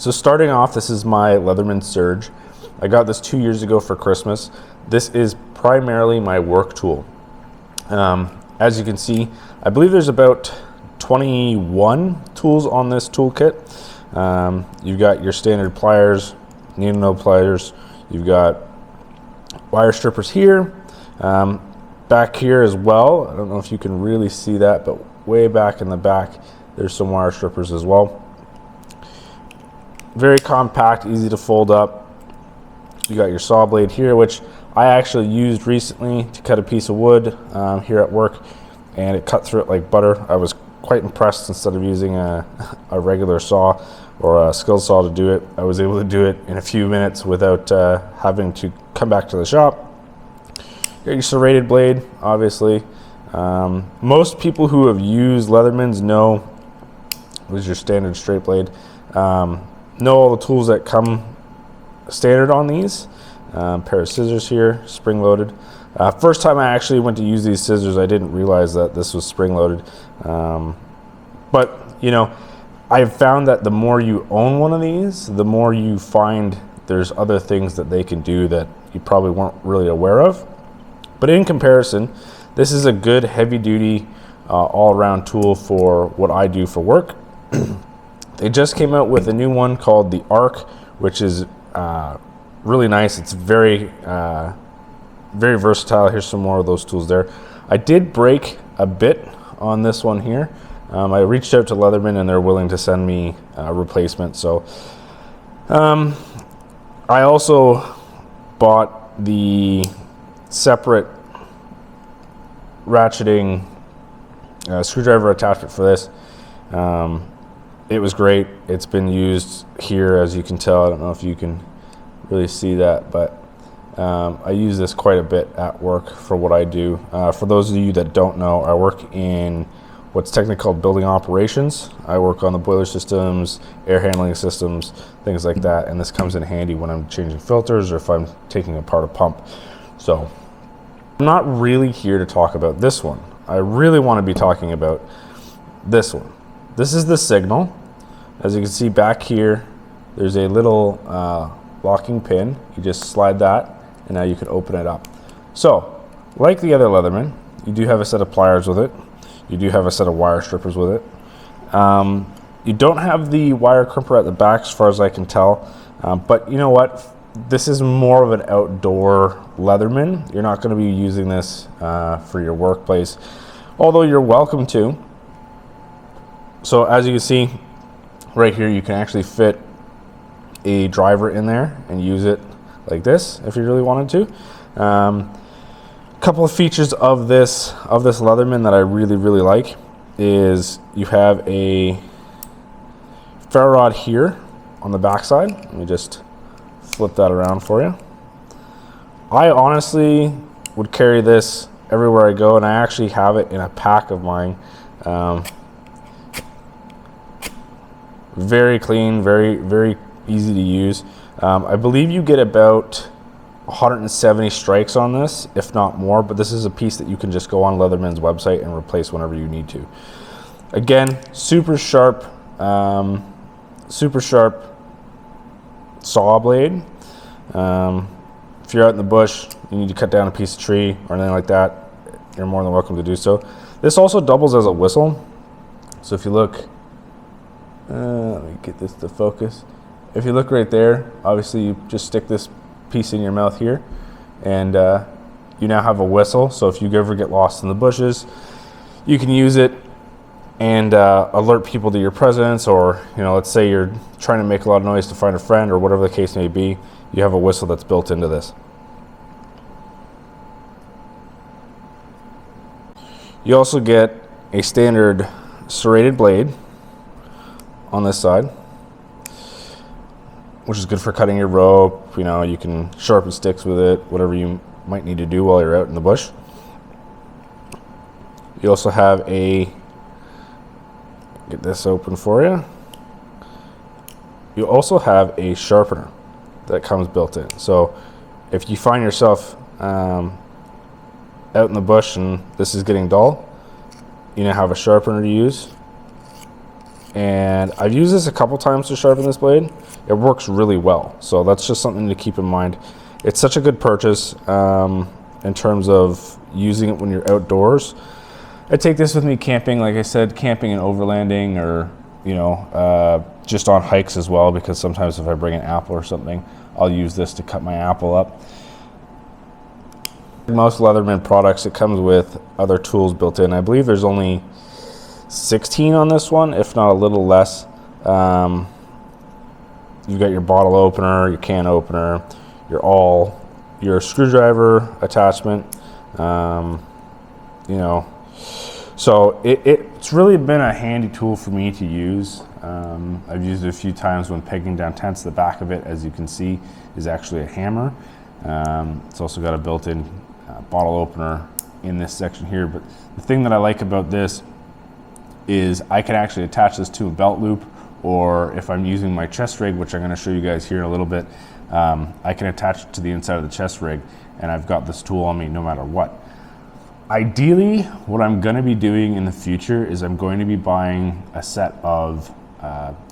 So starting off, this is my Leatherman Surge. I got this 2 years ago for Christmas. This is primarily my work tool. As you can see, I believe there's about 21 tools on this toolkit. You've got your standard pliers, needle pliers. You've got wire strippers here, back here as well. I don't know if you can really see that, but way back in the back, there's some wire strippers as well. Very compact, easy to fold up. You got your saw blade here, which I actually used recently to cut a piece of wood here at work, and it cut through it like butter. I was quite impressed. Instead of using a regular saw or a skill saw to do it, I was able to do it in a few minutes without having to come back to the shop. Got your serrated blade, obviously. Most people who have used Leathermans know this is your standard straight blade. Know all the tools that come standard on these. Pair of scissors here, spring loaded. First time I actually went to use these scissors, I didn't realize that this was spring loaded. But you know, I've found that the more you own one of these, the more you find there's other things that they can do that you probably weren't really aware of. But in comparison, this is a good heavy duty all-around tool for what I do for work. They just came out with a new one called the Arc, which is really nice. It's very versatile. Here's some more of those tools there. I did break a bit on this one here. I reached out to Leatherman and they're willing to send me a replacement. So I also bought the separate ratcheting screwdriver attachment for this. It was great. It's been used here, as you can tell. I don't know if you can really see that, but I use this quite a bit at work for what I do. For those of you that don't know, I work in what's technically called building operations. I work on the boiler systems, air handling systems, things like that, and this comes in handy when I'm changing filters or if I'm taking apart a pump. So I'm not really here to talk about this one. I really want to be talking about this one. This is the signal. As you can see back here, there's a little locking pin. You just slide that and now you can open it up. So like the other Leatherman, you do have a set of pliers with it. You do have a set of wire strippers with it. You don't have the wire crimper at the back as far as I can tell, but you know what? This is more of an outdoor Leatherman. You're not going to be using this for your workplace, although you're welcome to. So as you can see right here, you can actually fit a driver in there and use it like this if you really wanted to. Couple of features of this Leatherman that I really like is you have a ferro rod here on the back side. Let me just flip that around for you. I honestly would carry this everywhere I go, and I actually have it in a pack of mine. Very clean, very easy to use. I believe you get about 170 strikes on this, if not more, but this is a piece that you can just go on Leatherman's website and replace whenever you need to. Again, super sharp saw blade. If you're out in the bush, you need to cut down a piece of tree or anything like that, you're more than welcome to do so. This also doubles as a whistle. So if you look, let me get this to focus. If you look right there, obviously you just stick this piece in your mouth here, and you now have a whistle. So if you ever get lost in the bushes, you can use it and alert people to your presence, or let's say you're trying to make a lot of noise to find a friend or whatever the case may be, you have a whistle that's built into this. You also get a standard serrated blade on this side, which is good for cutting your rope. You can sharpen sticks with it, whatever you might need to do while you're out in the bush. You also have get this open for you. You also have a sharpener that comes built in. So if you find yourself out in the bush and this is getting dull, you now have a sharpener to use. and I've used this a couple times to sharpen this blade. It works really well, so that's just something to keep in mind. It's such a good purchase in terms of using it when you're outdoors. I take this with me camping, like I said, camping and overlanding, or just on hikes as well, because sometimes if I bring an apple or something, I'll use this to cut my apple up. Most Leatherman products, it comes with other tools built in. I believe there's only 16 on this one, if not a little less. You've got your bottle opener, your can opener, your screwdriver attachment, so it's really been a handy tool for me to use. I've used it a few times when pegging down tents. The back of it, as you can see, is actually a hammer. It's also got a built-in bottle opener in this section here. But the thing that I like about this is I can actually attach this to a belt loop, or if I'm using my chest rig, which I'm going to show you guys here in a little bit, I can attach it to the inside of the chest rig, and I've got this tool on me no matter what. Ideally, what I'm going to be doing in the future is I'm going to be buying a set of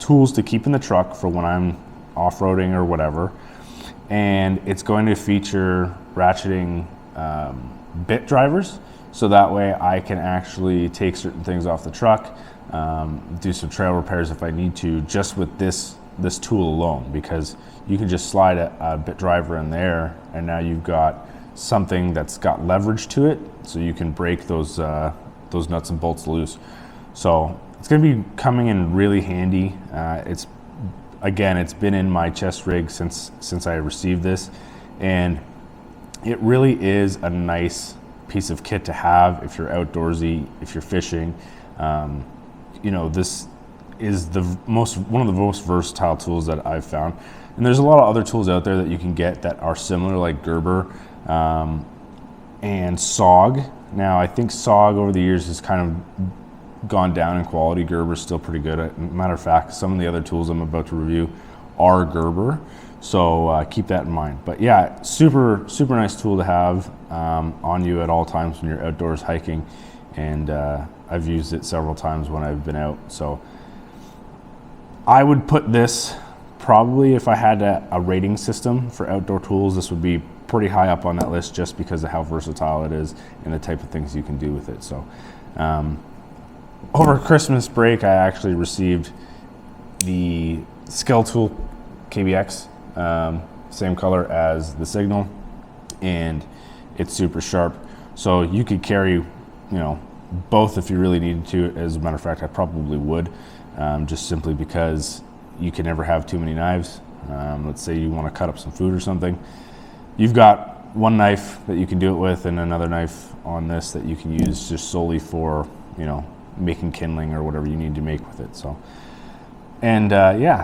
tools to keep in the truck for when I'm off-roading or whatever, and it's going to feature ratcheting bit drivers, so that way I can actually take certain things off the truck, do some trail repairs if I need to, just with this tool alone, because you can just slide a bit driver in there, and now you've got something that's got leverage to it, so you can break those nuts and bolts loose. So it's going to be coming in really handy. It's been in my chest rig since I received this, and it really is a nice piece of kit to have if you're outdoorsy, if you're fishing. This is one of the most versatile tools that I've found. And there's a lot of other tools out there that you can get that are similar, like Gerber and SOG. Now, I think SOG over the years has kind of gone down in quality. Gerber's still pretty good. Matter of fact, some of the other tools I'm about to review are Gerber, so keep that in mind. But yeah, super nice tool to have on you at all times when you're outdoors hiking, and I've used it several times when I've been out. So I would put this, probably if I had a rating system for outdoor tools, this would be pretty high up on that list, just because of how versatile it is and the type of things you can do with it. So over Christmas break, I actually received the Scale Tool KBX, same color as the Signal, and it's super sharp. So you could carry, both if you really needed to. As a matter of fact, I probably would, just simply because you can never have too many knives. Let's say you want to cut up some food or something. You've got one knife that you can do it with, and another knife on this that you can use just solely for, making kindling or whatever you need to make with it. So, and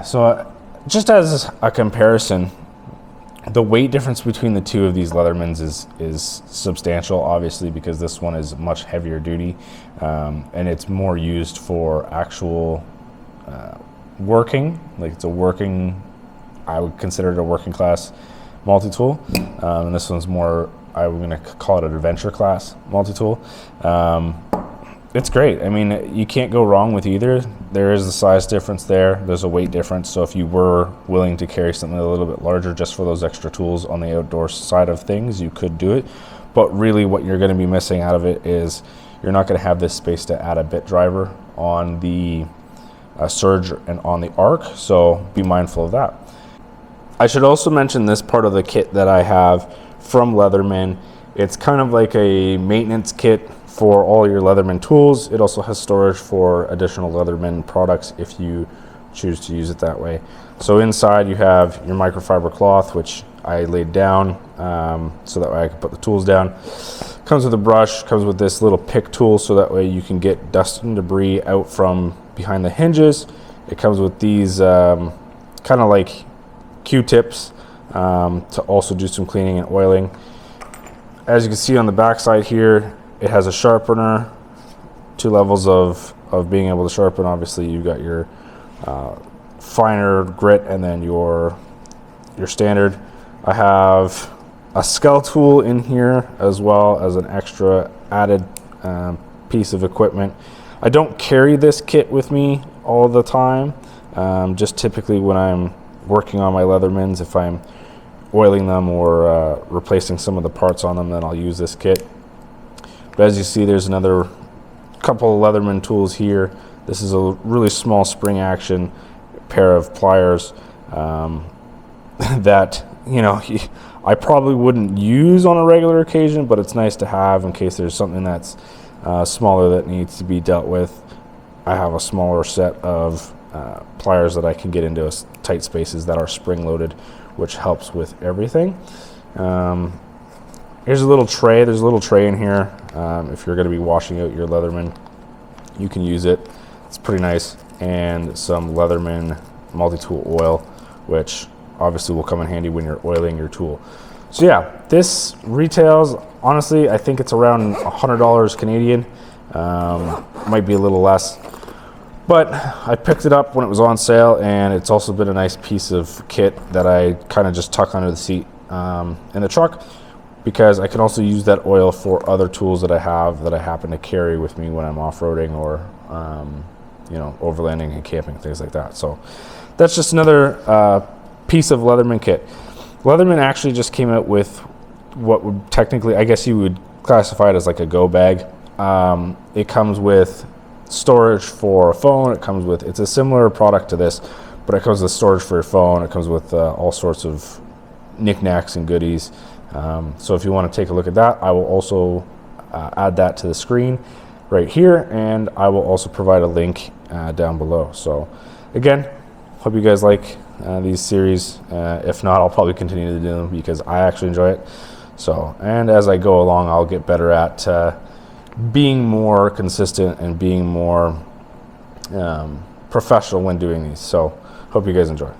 so just as a comparison, the weight difference between the two of these Leathermans is substantial, obviously, because this one is much heavier duty, and it's more used for actual working. Like, I would consider it a working class multi-tool, and this one's more, I'm going to call it an adventure class multi-tool. It's great. I mean, you can't go wrong with either. There is a size difference there. There's a weight difference. So if you were willing to carry something a little bit larger just for those extra tools on the outdoor side of things, you could do it. But really what you're going to be missing out of it is you're not going to have this space to add a bit driver on the Surge and on the Arc. So be mindful of that. I should also mention this part of the kit that I have from Leatherman. It's kind of like a maintenance kit for all your Leatherman tools. It also has storage for additional Leatherman products if you choose to use it that way. So inside you have your microfiber cloth, which I laid down so that way I can put the tools down. Comes with a brush, comes with this little pick tool so that way you can get dust and debris out from behind the hinges. It comes with these kind of like Q-tips to also do some cleaning and oiling. As you can see on the back side here, it has a sharpener, 2 levels of being able to sharpen. Obviously, you've got your finer grit and then your standard. I have a scale tool in here as well as an extra added piece of equipment. I don't carry this kit with me all the time. Just typically when I'm working on my Leathermans, if I'm oiling them or replacing some of the parts on them, then I'll use this kit. But as you see, there's another couple of Leatherman tools here. This is a really small spring action pair of pliers that, you know, I probably wouldn't use on a regular occasion, but it's nice to have in case there's something that's smaller that needs to be dealt with. I have a smaller set of pliers that I can get into tight spaces that are spring loaded, which helps with everything. Here's a little tray. There's a little tray in here. If you're going to be washing out your Leatherman, you can use it. It's pretty nice. And some Leatherman multi-tool oil, which obviously will come in handy when you're oiling your tool. So yeah, this retails, honestly, I think it's around $100 Canadian. Might be a little less. But I picked it up when it was on sale, and it's also been a nice piece of kit that I kind of just tuck under the seat in the truck, because I can also use that oil for other tools that I have that I happen to carry with me when I'm off-roading or you know, overlanding and camping, things like that. So that's just another piece of Leatherman kit. Leatherman actually just came out with what would technically, I guess you would classify it as like a go bag. It comes with storage for a phone. It comes with, it's a similar product to this, but it comes with storage for your phone. It comes with all sorts of knickknacks and goodies. So if you want to take a look at that, I will also add that to the screen right here, and I will also provide a link down below. So again, hope you guys like these series. If not, I'll probably continue to do them because I actually enjoy it. So, and as I go along, I'll get better at being more consistent and being more professional when doing these. So hope you guys enjoy.